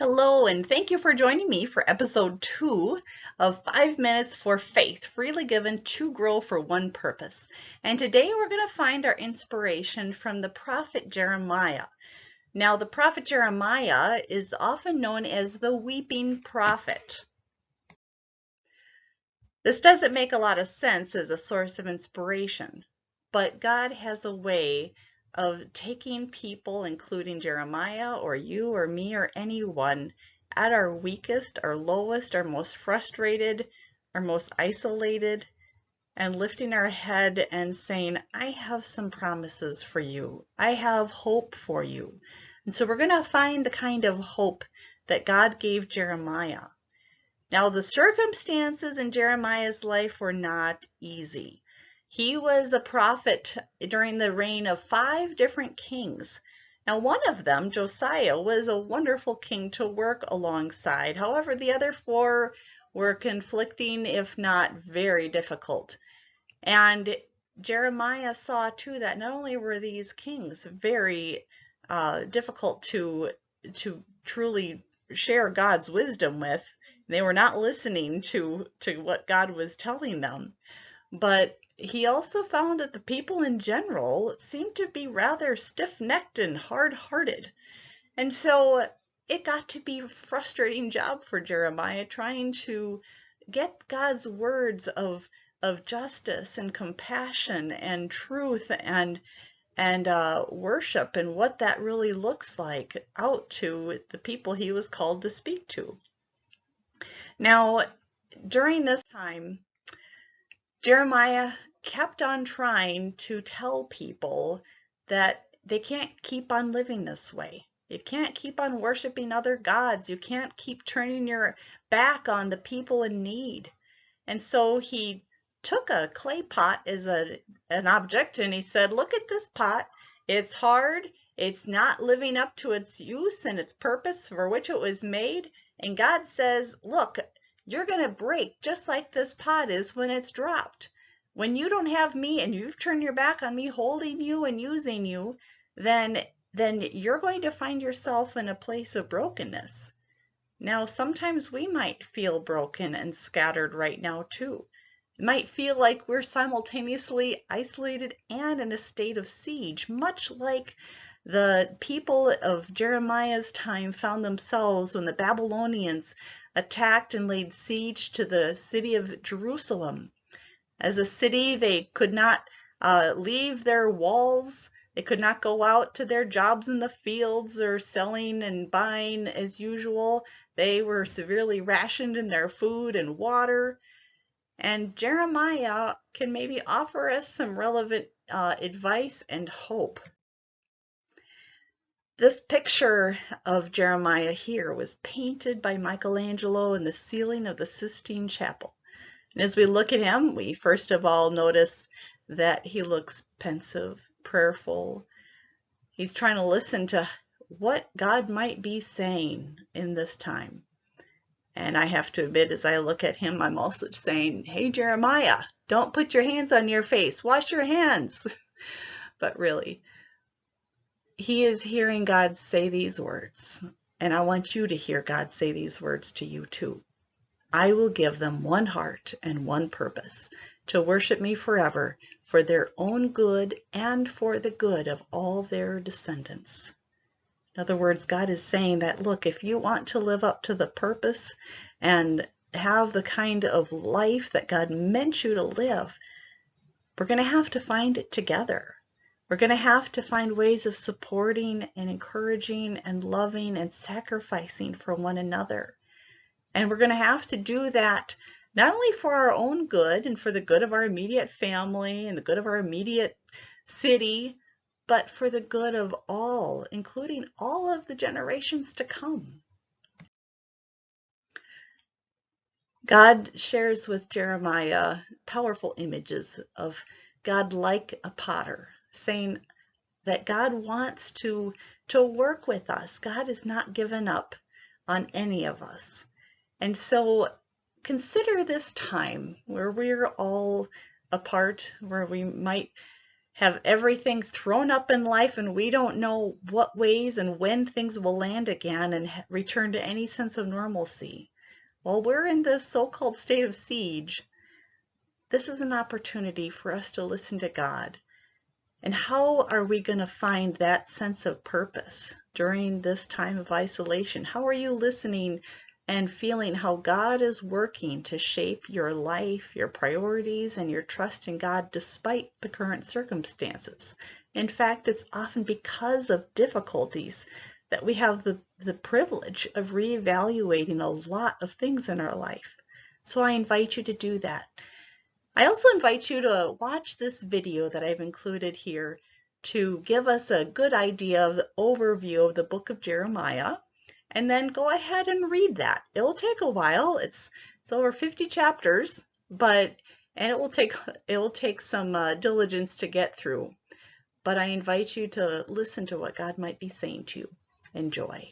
Hello, and thank you for joining me for episode 2 of 5 Minutes for Faith, freely given to grow for one purpose. And today we're going to find our inspiration from the prophet Jeremiah. Now, the prophet Jeremiah is often known as the weeping prophet. This doesn't make a lot of sense as a source of inspiration, but God has a way of taking people, including Jeremiah or you or me or anyone, at our weakest, our lowest, our most frustrated, our most isolated, and lifting our head and saying, I have some promises for you. I have hope for you. And so we're going to find the kind of hope that God gave Jeremiah. Now, the circumstances in Jeremiah's life were not easy. He was a prophet during the reign of 5 different kings. Now, one of them, Josiah, was a wonderful king to work alongside. However, the other 4 were conflicting, if not very difficult. And Jeremiah saw too that not only were these kings very difficult to truly share God's wisdom with, they were not listening to what God was telling them, but he also found that the people in general seemed to be rather stiff-necked and hard-hearted. And so it got to be a frustrating job for Jeremiah trying to get God's words of justice and compassion and truth and worship and what that really looks like out to the people he was called to speak to. Now, during this time, Jeremiah kept on trying to tell people that they can't keep on living this way. You can't keep on worshiping other gods. You can't keep turning your back on the people in need. And so he took a clay pot as an object and he said, look at this pot. It's hard. It's not living up to its use and its purpose for which it was made. And God says, look, you're going to break just like this pot is when it's dropped. When you don't have me and you've turned your back on me holding you and using you, then you're going to find yourself in a place of brokenness. Now, sometimes we might feel broken and scattered right now too. It might feel like we're simultaneously isolated and in a state of siege, much like the people of Jeremiah's time found themselves when the Babylonians attacked and laid siege to the city of Jerusalem. As a city, they could not leave their walls. They could not go out to their jobs in the fields or selling and buying as usual. They were severely rationed in their food and water. And Jeremiah can maybe offer us some relevant advice and hope. This picture of Jeremiah here was painted by Michelangelo in the ceiling of the Sistine Chapel. And as we look at him, we first of all notice that he looks pensive, prayerful. He's trying to listen to what God might be saying in this time. And I have to admit, as I look at him, I'm also saying, hey, Jeremiah, don't put your hands on your face. Wash your hands. But really, he is hearing God say these words. And I want you to hear God say these words to you too. I will give them one heart and one purpose, to worship me forever for their own good and for the good of all their descendants. In other words, God is saying that, look, if you want to live up to the purpose and have the kind of life that God meant you to live, we're going to have to find it together. We're going to have to find ways of supporting and encouraging and loving and sacrificing for one another. And we're going to have to do that not only for our own good and for the good of our immediate family and the good of our immediate city, but for the good of all, including all of the generations to come. God shares with Jeremiah powerful images of God like a potter, saying that God wants to work with us. God has not given up on any of us. And so consider this time where we're all apart, where we might have everything thrown up in life, and we don't know what ways and when things will land again and return to any sense of normalcy. While we're in this so-called state of siege, this is an opportunity for us to listen to God. And how are we going to find that sense of purpose during this time of isolation? How are you listening and feeling how God is working to shape your life, your priorities, and your trust in God despite the current circumstances? In fact, it's often because of difficulties that we have the privilege of reevaluating a lot of things in our life. So I invite you to do that. I also invite you to watch this video that I've included here to give us a good idea of the overview of the book of Jeremiah, and then go ahead and read that. It will take a while. It's over 50 chapters, and it will take some diligence to get through. But I invite you to listen to what God might be saying to you. Enjoy.